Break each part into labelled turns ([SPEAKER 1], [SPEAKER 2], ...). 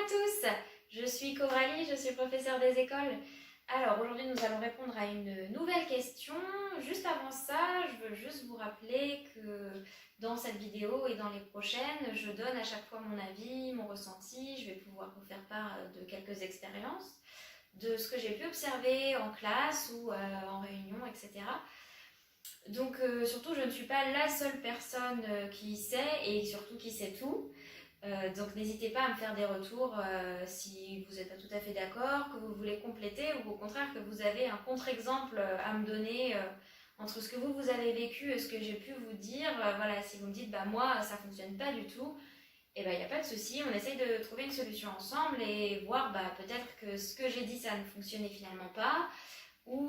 [SPEAKER 1] tous, je suis Coralie, je suis professeure des écoles. Alors aujourd'hui nous allons répondre à une nouvelle question. Juste avant ça, je veux juste vous rappeler que dans cette vidéo et dans les prochaines, je donne à chaque fois mon avis, mon ressenti. Je vais pouvoir vous faire part de quelques expériences, de ce que j'ai pu observer en classe ou en réunion, etc. Donc surtout, je ne suis pas la seule personne qui sait et surtout qui sait tout. Donc n'hésitez pas à me faire des retours si vous n'êtes pas tout à fait d'accord, que vous voulez compléter ou au contraire que vous avez un contre-exemple à me donner entre ce que vous avez vécu et ce que j'ai pu vous dire. Voilà, si vous me dites bah moi ça fonctionne pas du tout, et ben il n'y a pas de souci, on essaye de trouver une solution ensemble et voir bah peut-être que ce que j'ai dit ça ne fonctionnait finalement pas ou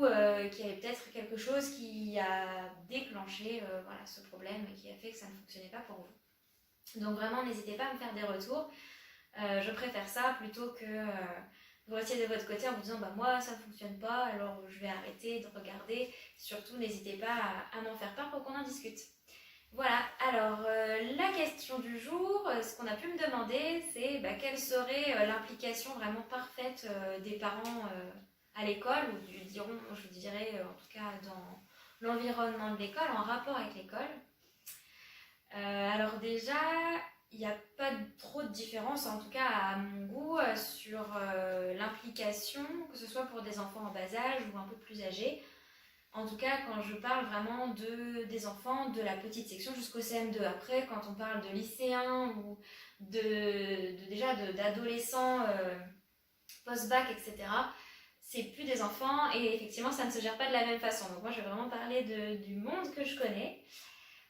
[SPEAKER 1] qu'il y avait peut-être quelque chose qui a déclenché voilà, ce problème et qui a fait que ça ne fonctionnait pas pour vous. Donc vraiment, n'hésitez pas à me faire des retours. Je préfère ça plutôt que vous restiez de votre côté en vous disant bah moi ça ne fonctionne pas, alors je vais arrêter de regarder. Surtout, n'hésitez pas à m'en faire part pour qu'on en discute. Voilà, alors la question du jour, ce qu'on a pu me demander, c'est bah, quelle serait l'implication vraiment parfaite des parents à l'école, ou je dirais en tout cas dans l'environnement de l'école, en rapport avec l'école. Alors déjà, il n'y a pas trop de différence, en tout cas à mon goût, sur l'implication, que ce soit pour des enfants en bas âge ou un peu plus âgés. En tout cas, quand je parle vraiment des enfants de la petite section jusqu'au CM2. Après, quand on parle de lycéens ou d'adolescents post-bac, etc., c'est plus des enfants et effectivement, ça ne se gère pas de la même façon. Donc moi, je vais vraiment parler du monde que je connais.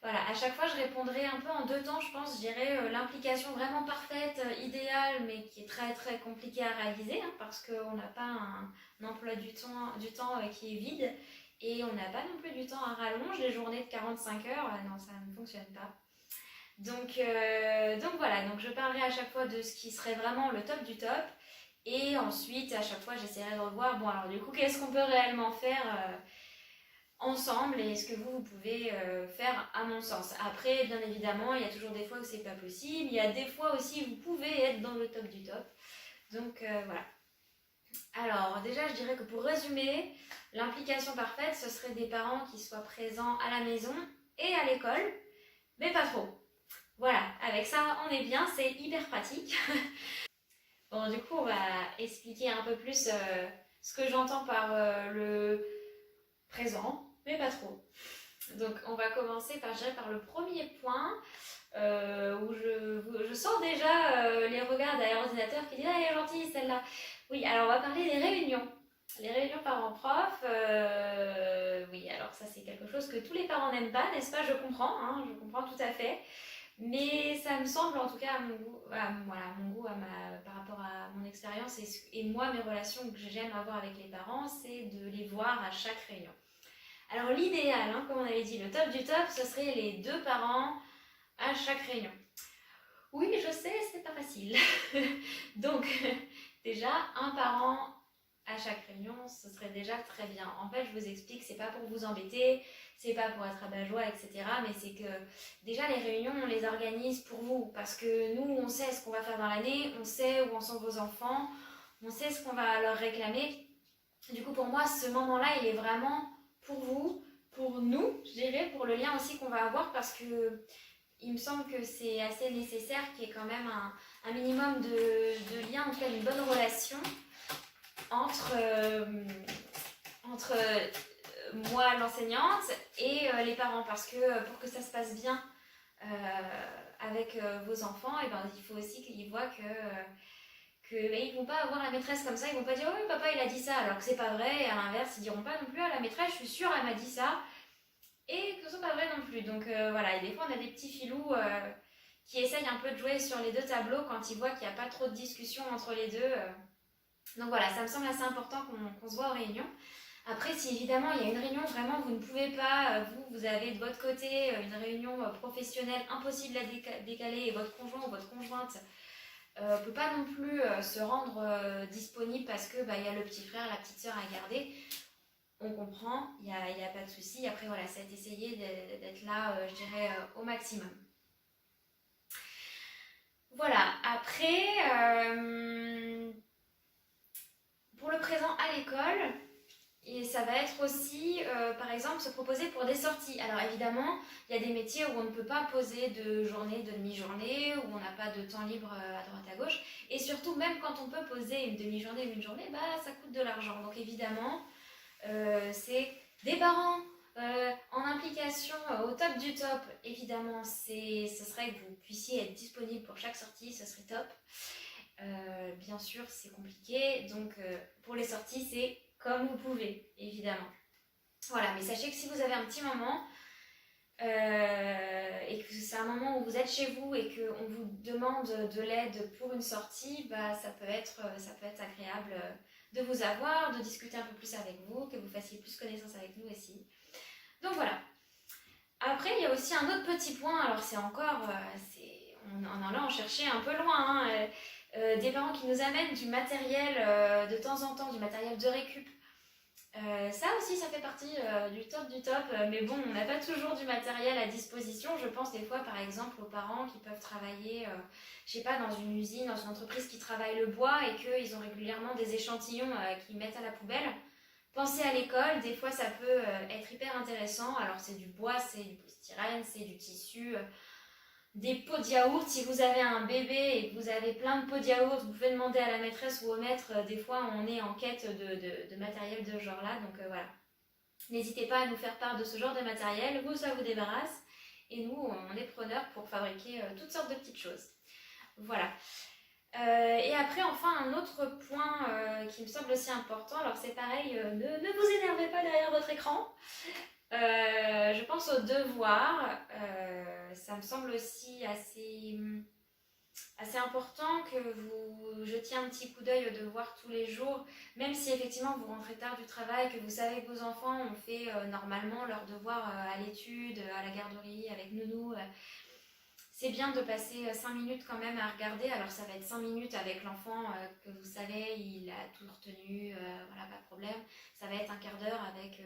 [SPEAKER 1] Voilà, à chaque fois, je répondrai un peu en deux temps, je pense. Je dirais l'implication vraiment parfaite, idéale, mais qui est très très compliquée à réaliser, hein, parce qu'on n'a pas un emploi du temps qui est vide, et on n'a pas non plus du temps à rallonge. Les journées de 45 heures, non, ça ne fonctionne pas. Donc voilà, donc je parlerai à chaque fois de ce qui serait vraiment le top du top, et ensuite, à chaque fois, j'essaierai de revoir, bon alors du coup, qu'est-ce qu'on peut réellement faire ensemble et ce que vous pouvez faire à mon sens. Après, bien évidemment, il y a toujours des fois où c'est pas possible, il y a des fois aussi où vous pouvez être dans le top du top. Donc voilà. Alors déjà, je dirais que pour résumer, l'implication parfaite, ce serait des parents qui soient présents à la maison et à l'école, mais pas trop. Voilà, avec ça, on est bien, c'est hyper pratique. Bon, du coup, on va expliquer un peu plus ce que j'entends par le présent, mais pas trop. Donc on va commencer par le premier point où je sens déjà les regards derrière l'ordinateur qui disent ah elle est gentille celle-là. Oui, alors on va parler des réunions. Les réunions parents-prof, oui, alors ça c'est quelque chose que tous les parents n'aiment pas, n'est-ce pas? Je comprends, hein, je comprends tout à fait. Mais ça me semble, en tout cas à mon goût, par rapport à mon expérience et moi, mes relations que j'aime avoir avec les parents, c'est de les voir à chaque réunion. Alors l'idéal, hein, comme on avait dit, le top du top, ce serait les deux parents à chaque réunion. Oui, je sais, c'est pas facile. Donc, déjà, un parent à chaque réunion, ce serait déjà très bien. En fait, je vous explique, c'est pas pour vous embêter, c'est pas pour être abat-joie, etc. Mais c'est que déjà les réunions, on les organise pour vous. Parce que nous, on sait ce qu'on va faire dans l'année, on sait où en sont vos enfants, on sait ce qu'on va leur réclamer. Du coup, pour moi, ce moment-là, il est vraiment pour vous, pour nous, je dirais, pour le lien aussi qu'on va avoir, parce que il me semble que c'est assez nécessaire qu'il y ait quand même un minimum de lien, en tout cas une bonne relation entre moi, l'enseignante, et les parents, parce que pour que ça se passe bien avec vos enfants, et ben, il faut aussi qu'ils voient ils vont pas avoir la maîtresse comme ça, ils vont pas dire oh oui papa il a dit ça alors que c'est pas vrai, et à l'inverse ils diront pas non plus à la maîtresse je suis sûre elle m'a dit ça, et que ce soit pas vrai non plus. Donc voilà, et des fois on a des petits filous qui essayent un peu de jouer sur les deux tableaux quand ils voient qu'il n'y a pas trop de discussion entre les deux. Donc voilà, ça me semble assez important qu'on se voit aux réunions. Après, si évidemment il y a une réunion vraiment vous ne pouvez pas, vous avez de votre côté une réunion professionnelle impossible à décaler, et votre conjoint ou votre conjointe ne peut pas non plus se rendre disponible parce que y a le petit frère, la petite soeur à garder, on comprend, il n'y a pas de souci. Après voilà, c'est d'essayer d'être là, je dirais, au maximum. Voilà, après, l'école. Et ça va être aussi, par exemple, se proposer pour des sorties. Alors évidemment, il y a des métiers où on ne peut pas poser de journée, de demi-journée, où on n'a pas de temps libre à droite à gauche. Et surtout, même quand on peut poser une demi-journée ou une journée, bah, ça coûte de l'argent. Donc évidemment, c'est des parents en implication au top du top. Évidemment, ce serait que vous puissiez être disponible pour chaque sortie, ce serait top. Bien sûr, c'est compliqué. Donc pour les sorties, c'est comme vous pouvez, évidemment. Voilà, mais sachez que si vous avez un petit moment et que c'est un moment où vous êtes chez vous et qu'on vous demande de l'aide pour une sortie, bah, ça peut être agréable de vous avoir, de discuter un peu plus avec vous, que vous fassiez plus connaissance avec nous aussi. Donc voilà. Après, il y a aussi un autre petit point, alors c'est encore, on en allant en chercher un peu loin, hein, des parents qui nous amènent du matériel de temps en temps, du matériel de récup. Ça aussi, ça fait partie du top, mais bon, on n'a pas toujours du matériel à disposition. Je pense des fois, par exemple, aux parents qui peuvent travailler, je sais pas, dans une usine, dans une entreprise qui travaille le bois et qu'ils ont régulièrement des échantillons qu'ils mettent à la poubelle. Pensez à l'école, des fois ça peut être hyper intéressant. Alors c'est du bois, c'est du polystyrène, c'est du tissu, des pots de yaourt. Si vous avez un bébé et que vous avez plein de pots de yaourt, vous pouvez demander à la maîtresse ou au maître. Des fois, on est en quête de matériel de ce genre-là. Donc voilà. N'hésitez pas à nous faire part de ce genre de matériel. Vous, ça vous débarrasse. Et nous, on est preneurs pour fabriquer toutes sortes de petites choses. Voilà. Et après, enfin, un autre point qui me semble aussi important. Alors c'est pareil, ne vous énervez pas derrière votre écran. Je pense aux devoirs. Ça me semble aussi assez important que vous jetiez un petit coup d'œil aux devoirs tous les jours, même si effectivement vous rentrez tard du travail, que vous savez que vos enfants ont fait normalement leurs devoirs à l'étude, à la garderie, avec nounou. C'est bien de passer 5 minutes quand même à regarder. Alors ça va être 5 minutes avec l'enfant que vous savez, il a tout retenu, voilà, pas de problème. Ça va être un quart d'heure avec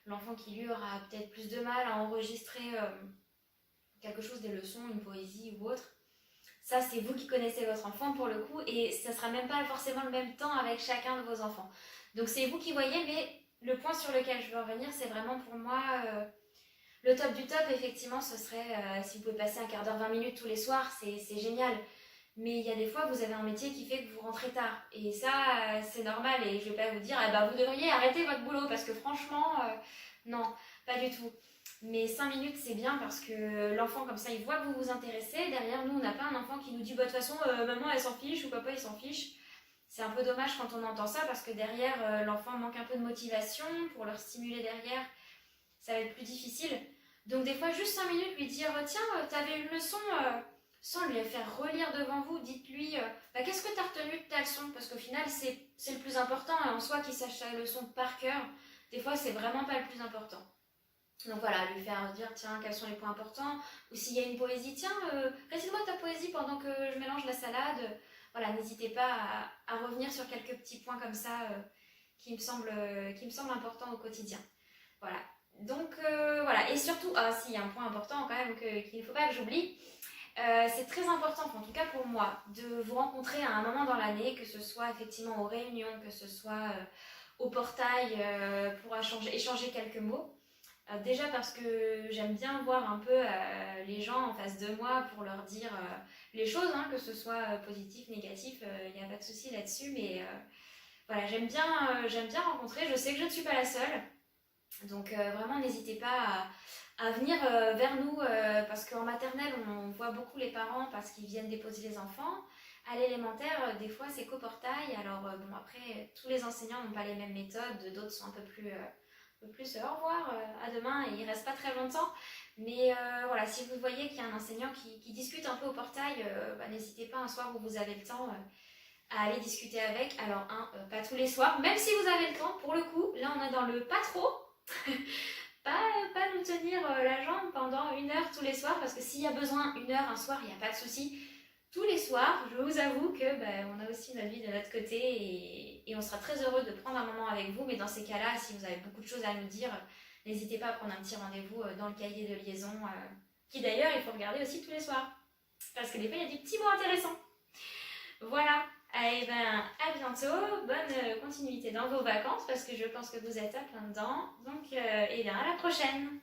[SPEAKER 1] l'enfant qui lui aura peut-être plus de mal à enregistrer quelque chose, des leçons, une poésie ou autre. Ça, c'est vous qui connaissez votre enfant pour le coup, et ça sera même pas forcément le même temps avec chacun de vos enfants. Donc c'est vous qui voyez, mais le point sur lequel je veux revenir, c'est vraiment pour moi le top du top. Effectivement, ce serait si vous pouvez passer un quart d'heure, 20 minutes tous les soirs, c'est génial. Mais il y a des fois, vous avez un métier qui fait que vous rentrez tard. Et ça, c'est normal. Et je vais pas vous dire, eh ben, vous devriez arrêter votre boulot. Parce que franchement, non, pas du tout. Mais 5 minutes, c'est bien parce que l'enfant, comme ça, il voit que vous vous intéressez. Derrière, nous, on n'a pas un enfant qui nous dit, bah, de toute façon, maman, elle s'en fiche ou papa, il s'en fiche. C'est un peu dommage quand on entend ça parce que derrière, l'enfant manque un peu de motivation. Pour leur stimuler derrière, ça va être plus difficile. Donc des fois, juste 5 minutes, lui dire, tiens, t'avais une leçon, sans lui faire relire devant vous, dites-lui, bah, qu'est-ce que t'as retenu de ta leçon? Parce qu'au final, c'est le plus important, et en soi, qu'il sache sa leçon par cœur, des fois, c'est vraiment pas le plus important. Donc voilà, lui faire dire, tiens, quels sont les points importants, ou s'il y a une poésie, tiens, récite-moi ta poésie pendant que je mélange la salade. Voilà, n'hésitez pas à revenir sur quelques petits points comme ça qui me semblent importants au quotidien. Voilà. Donc voilà, et surtout, ah si, il y a un point important quand même qu'il ne faut pas que j'oublie, c'est très important, en tout cas pour moi, de vous rencontrer à un moment dans l'année, que ce soit effectivement aux réunions, que ce soit au portail pour échanger quelques mots. Déjà parce que j'aime bien voir un peu les gens en face de moi pour leur dire les choses, hein, que ce soit positif, négatif, il n'y a pas de souci là-dessus, mais voilà, j'aime bien rencontrer, je sais que je ne suis pas la seule. Donc vraiment, n'hésitez pas à venir vers nous parce qu'en maternelle, on voit beaucoup les parents parce qu'ils viennent déposer les enfants. À l'élémentaire, des fois, c'est qu'au portail. Alors bon, après, tous les enseignants n'ont pas les mêmes méthodes. D'autres sont un peu plus au revoir, à demain, et il reste pas très longtemps. Mais voilà, si vous voyez qu'il y a un enseignant qui discute un peu au portail, n'hésitez pas un soir où vous avez le temps à aller discuter avec. Alors pas tous les soirs, même si vous avez le temps, pour le coup, là on est dans le pas trop. pas nous tenir la jambe pendant 1 heure tous les soirs, parce que s'il y a besoin 1 heure un soir, il n'y a pas de souci. Tous les soirs, je vous avoue que on a aussi notre vie de notre côté, et on sera très heureux de prendre un moment avec vous. Mais dans ces cas-là, si vous avez beaucoup de choses à nous dire, n'hésitez pas à prendre un petit rendez-vous dans le cahier de liaison, qui d'ailleurs il faut regarder aussi tous les soirs, parce que des fois il y a des petits mots intéressants. Voilà, et à bientôt. bientôt, bonne continuité dans vos vacances parce que je pense que vous êtes à plein dedans. Donc, et bien à la prochaine.